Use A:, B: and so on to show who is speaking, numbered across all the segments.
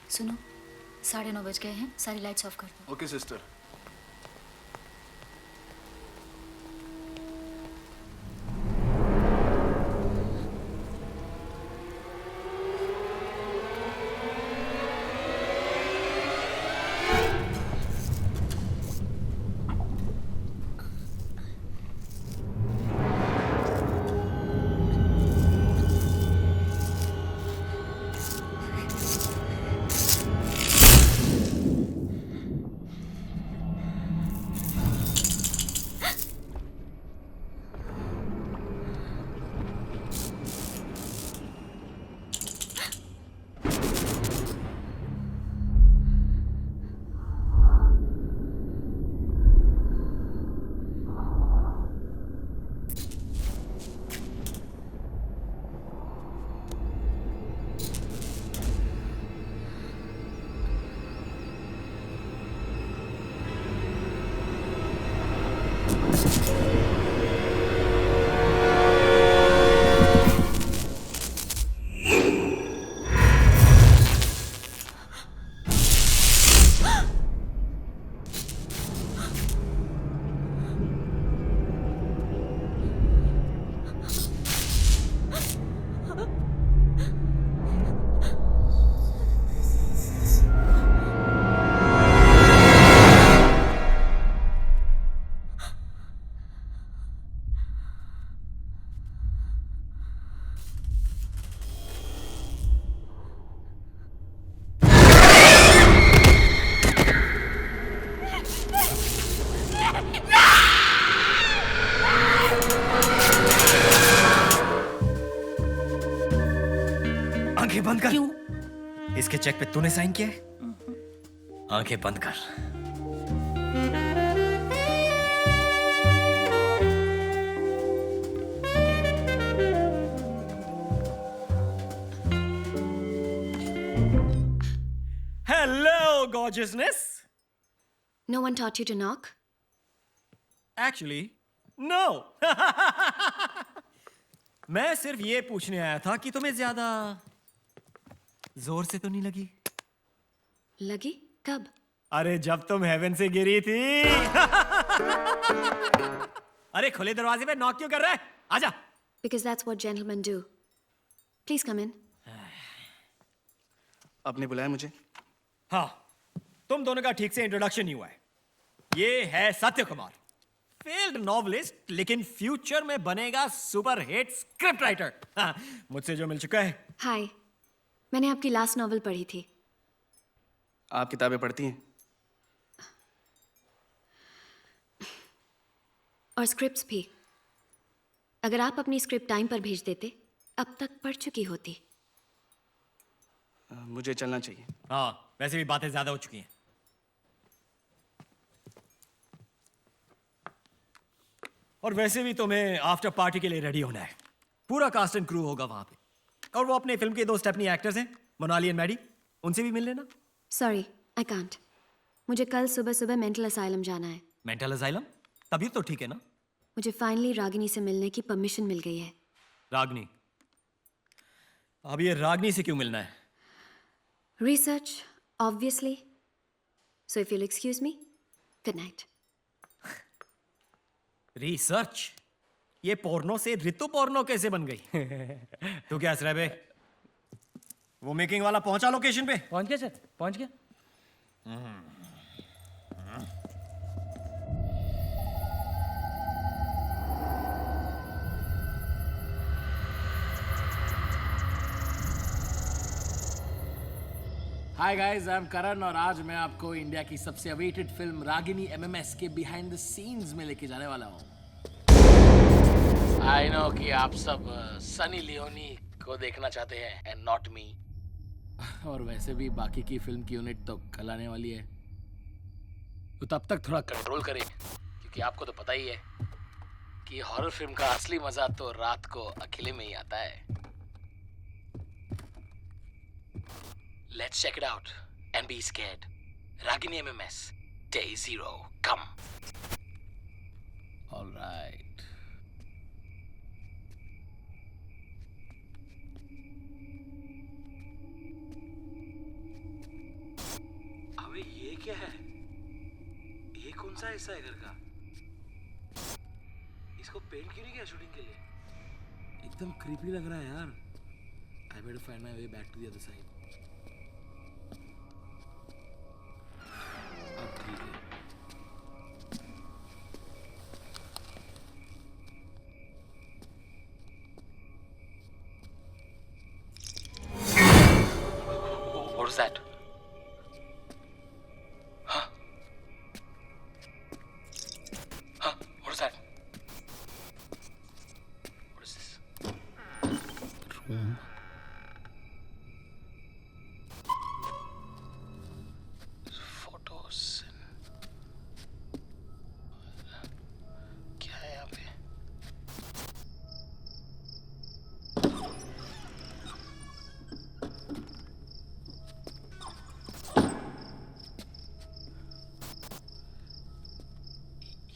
A: सुनो, 9:30 बज गए हैं, सारी लाइट्स ऑफ कर दो।
B: Okay sister.
C: आंखें बंद कर।
A: क्यों?
C: इसके चेक पे तूने साइन किया है? आंखें बंद कर। Hello gorgeousness.
A: No one taught you to knock?
C: Actually no. मैं सिर्फ ये पूछने आया था कि तुम्हें ज्यादा जोर से तो नहीं लगी?
A: लगी? कब?
C: अरे जब तुम हेवन से गिरी थी। अरे खुले दरवाजे पे नॉक क्यों कर रहा है? आजा।
A: Because that's what gentlemen do. Please come in.
B: आपने बुलाया मुझे?
C: हाँ, तुम दोनों का ठीक से इंट्रोडक्शन नहीं हुआ है। ये है सत्य कुमार, फेल्ड नॉवलिस्ट, लेकिन फ्यूचर में बनेगा सुपर हिट स्क्रिप्ट राइटर। हाँ, मुझसे जो मिल चुका है।
A: Hi. मैंने आपकी लास्ट नॉवल पढ़ी थी।
B: आप किताबें पढ़ती हैं?
A: और स्क्रिप्ट्स भी। अगर आप अपनी स्क्रिप्ट टाइम पर भेज देते, अब तक पढ़ चुकी होती।
B: मुझे चलना चाहिए।
C: हाँ, वैसे भी बातें ज्यादा हो चुकी हैं। और वैसे भी तुम्हें आफ्टर पार्टी के लिए रेडी होना है। पूरा कास्ट एंड क्रू होगा वहां पे। और वो अपने फिल्म के 2 स्टेपनी एक्टर्स हैं, मोनाली एंड मैडी, उनसे भी मिल लेना।
A: Sorry, I can't. मुझे कल सुबह सुबह मेंटल असाइलम जाना है।
C: Mental asylum? तभी तो ठीक है ना?
A: मुझे फाइनली रागिनी से मिलने की परमिशन मिल गई है।
C: रागनी? अब ये रागनी से क्यों मिलना है?
A: Research, obviously. So if you'll excuse me, good night.
C: Research? ये पोर्नो से ऋतु पोर्नो कैसे बन गई? तू क्या हंस रहा है बे? वो मेकिंग वाला पहुंचा लोकेशन पे?
D: पहुंच गया सर, पहुंच गया।
E: हाय गाइस, आई एम करण और आज मैं आपको इंडिया की सबसे अवेटेड फिल्म रागिनी एमएमएस के बिहाइंड द सीन्स में लेके जाने वाला हूँ। आई नो कि आप सब सनी लियोनी को देखना चाहते हैं एंड नॉट मी। और वैसे भी बाकी की फिल्म की यूनिट तो कल आने वाली है, तो तब तक थोड़ा कंट्रोल करें, क्योंकि आपको तो पता ही है कि हॉरर फिल्म का असली मजा तो रात को अकेले में ही आता है। Let's check it out and be scared. Ragini MMS, Day 0, come. All right. क्या है? ये कौन सा हिस्सा है घर का? इसको पेंट क्यों नहीं किया शूटिंग के लिए? एकदम क्रीपी लग रहा है यार. I better find my way back to the other side. अब ठीक है. What is that? Huh? Huh? What is that? What is this? Room. Photos. क्या है यहाँ पे?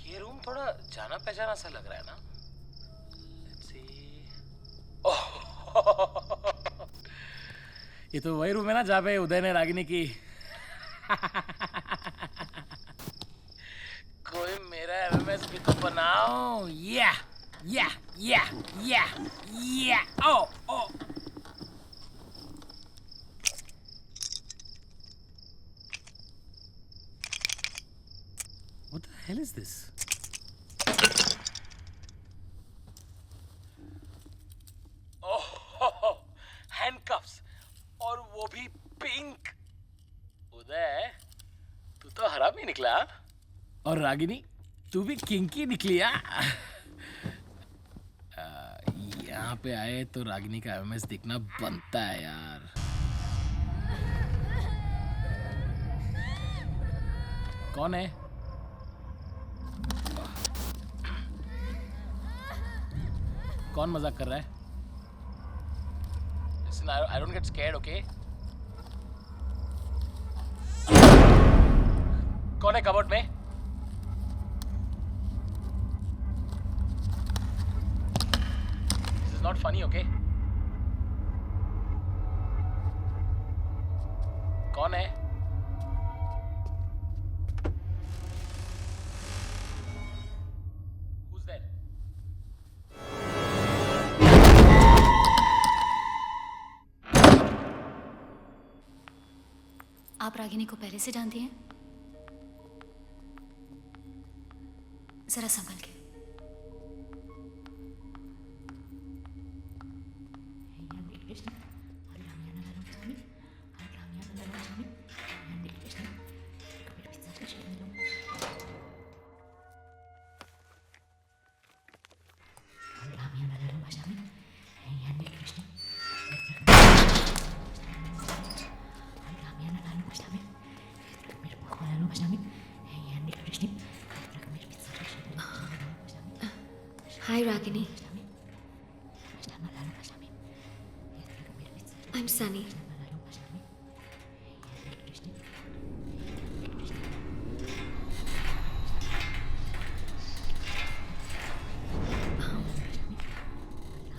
E: ये रूम थोड़ा जाना पहचाना सा लग रहा है ना? Let's see. ओह, ये तो वही रूम है ना जहाँ पे उदय ने रागिनी की कोई मेरा एमएमएस भी तो बनाओ. या या या या या ओ ओ. What the hell is this? Oh, handcuffs और वो भी पिंक. उदय, तू तो हरामी निकला. और रागिनी, तू भी किंकी निकली. यहाँ पे आए तो रागिनी का एमएमएस देखना बनता है यार. कौन है? कौन मजाक कर रहा है? Listen, I don't get scared, okay? कौन है कबर्ड में? This is not funny, okay? कौन है? Who's there?
D: आप रागिनी को पहले से जानती हैं? जरा संभल के.
A: Hi, Ragini. I'm Sunny.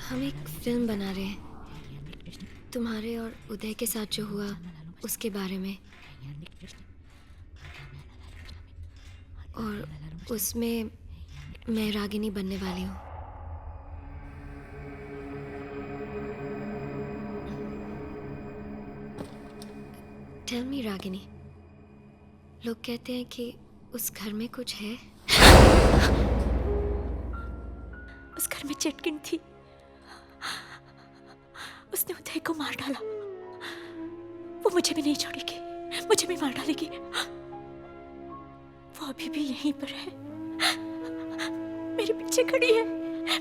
A: हम एक फिल्म बना रहे हैं तुम्हारे और उदय के साथ जो हुआ उसके बारे में. और उसमें मैं रागिनी बनने वाली हूँ. टेल मी रागिनी, लोग कहते हैं कि उस घर में कुछ है.
D: उस घर में चटकिन थी. उसने उदय को मार डाला. वो मुझे भी नहीं छोड़ेगी, मुझे भी मार डालेगी. वो अभी भी यहीं पर है, मेरे पीछे खड़ी है.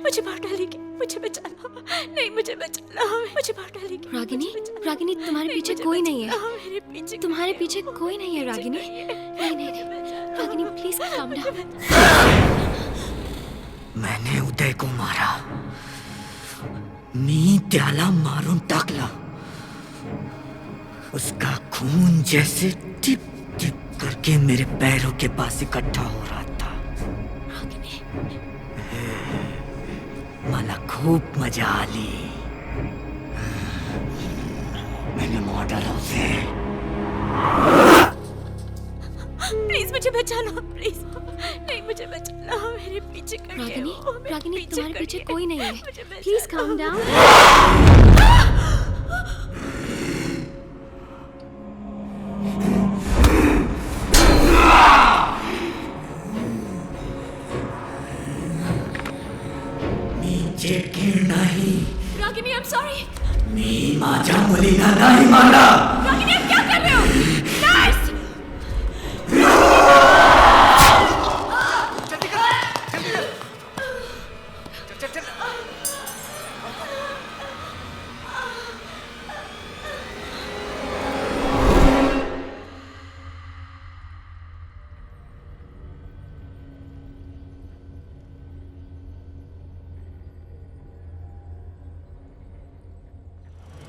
D: मुझे मार डालेगी. मुझे बचाना. नहीं, मुझे बचाना. मुझे मार डालेगी.
A: रागिनी, रागिनी तुम्हारे पीछे कोई नहीं है.
D: मेरे पीछे
A: तुम्हारे पीछे कोई नहीं है रागिनी. नहीं नहीं नहीं रागिनी, प्लीज काम डाउन.
F: मैंने उदय को मारा. मी त्याला मारून टाकला. उसका खून जैसे टिप टिप करके मेरे पैरों के पास इकट्ठा हो रहा था. मला खूप मजा आली. मैंने मॉडल हाउस
D: बचा लो प्लीज। नहीं मुझे बचा लो, मेरे पीछे खड़ी है
A: रागिनी,
D: वो, मेरे
A: रागिनी तुम्हारे
D: खड़ी
A: पीछे
D: है।
A: कोई नहीं है।
D: मुझे बचा
A: प्लीज
D: लो।
A: Calm down.
F: नीचे गिर नहीं,
D: रागिनी आई एम सॉरी।
F: मी माझ्या मुलीला नाही मारला.
D: रागिनी आप क्या कर रहे हो? नर्स!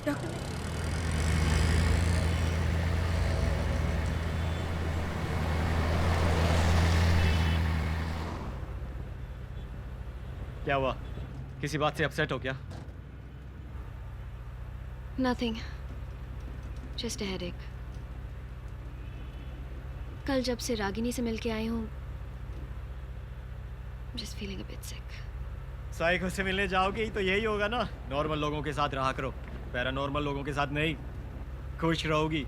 D: डॉक्टर
C: क्या हुआ? किसी बात से अपसेट हो क्या?
A: Nothing, just a headache. कल जब से रागिनी से मिलके आई हूँ, just feeling a bit sick.
C: Psycho से मिलने जाओगे ही तो यही होगा ना, नॉर्मल लोगों के साथ रहा करो, पैरानॉर्मल लोगों के साथ नहीं। खुश रहोगी।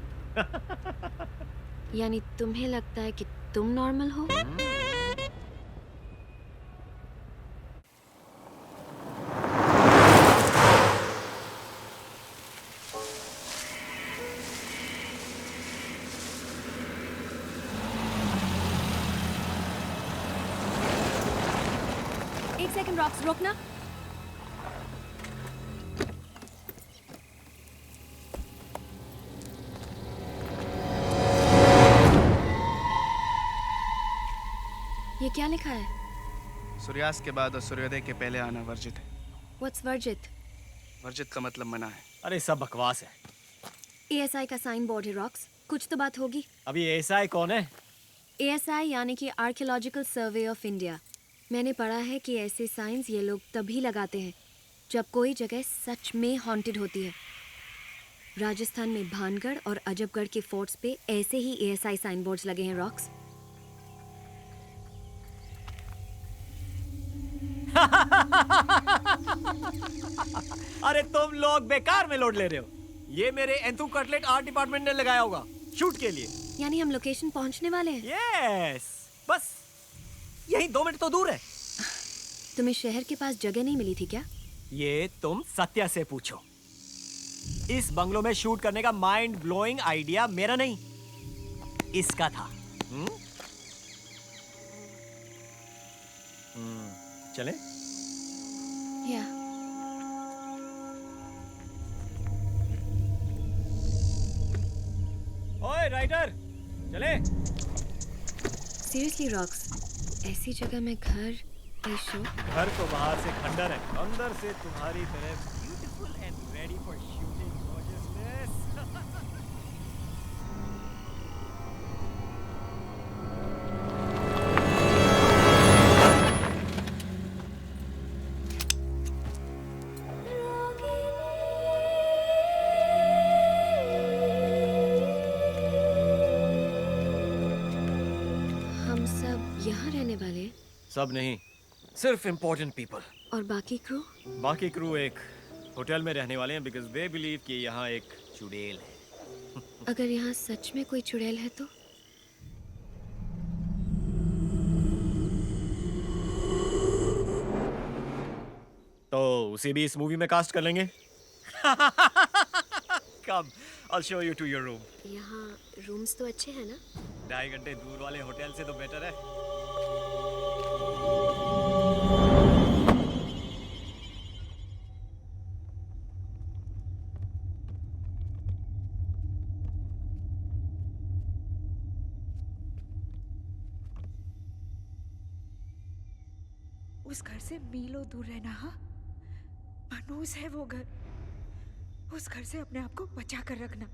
A: यानी तुम्हें लगता है कि तुम नॉर्मल हो? एक सेकंड रॉक्स, रोकना। ये क्या लिखा है?
B: सूर्यास्त के बाद और सूर्योदय के पहले आना वर्जित है।
A: व्हाट्स वर्जित?
B: वर्जित का मतलब मना है।
C: अरे सब बकवास है।
A: ASI का साइन बोर्ड है रॉक्स, कुछ तो बात होगी।
C: अभी एएसआई कौन है?
A: ASI यानी कि आर्कियोलॉजिकल सर्वे ऑफ इंडिया। मैंने पढ़ा है कि ऐसे साइंस ये लोग तभी लगाते हैं जब कोई जगह सच में हॉन्टेड होती है। राजस्थान में भानगढ़ और अजबगढ़ के फोर्ट्स पे ऐसे ही ASI साइन बोर्ड्स लगे हैं रॉक्स।
C: अरे तुम लोग बेकार में लोड ले रहे हो। ये मेरे एंथू कटलेट आर्ट डिपार्टमेंट ने लगाया होगा शूट के लिए।
A: यानी हम लोकेशन पहुंचने वाले हैं।
C: यस, बस यही 2 मिनट तो दूर है।
A: तुम्हें शहर के पास जगह नहीं मिली थी क्या?
C: ये तुम सत्या से पूछो। इस बंगलो में शूट करने का माइंड ब्लोइंग आइडिया मेरा नहीं, इसका था। चले?
A: या
C: ओए राइटर, चले?
A: सीरियसली रॉक्स, ऐसी जगह में घर, ये शो।
C: घर तो बाहर से खंडर है, अंदर से तुम्हारी तरह beautiful and ready for shooting gorgeousness.
A: हम सब यहाँ रहने वाले हैं
C: सब नहीं, सिर्फ इम्पोर्टेंट पीपल।
A: और बाकी क्रू?
C: बाकी क्रू एक होटल में रहने वाले हैं बिकॉज दे बिलीव कि यहाँ एक चुड़ैल है।
A: अगर यहाँ सच में कोई चुड़ैल है तो?
C: तो उसे भी इस मूवी में कास्ट कर लेंगे। कम, I'll show you to your room।
A: यहाँ रूम्स तो अच्छे हैं ना?
C: 2.5 घंटे दूर वाले होटल से तो बेटर है।
D: उस घर से मीलों दूर रहना। हाँ, मनहूस है वो घर। उस घर से अपने आप को बचा कर रखना।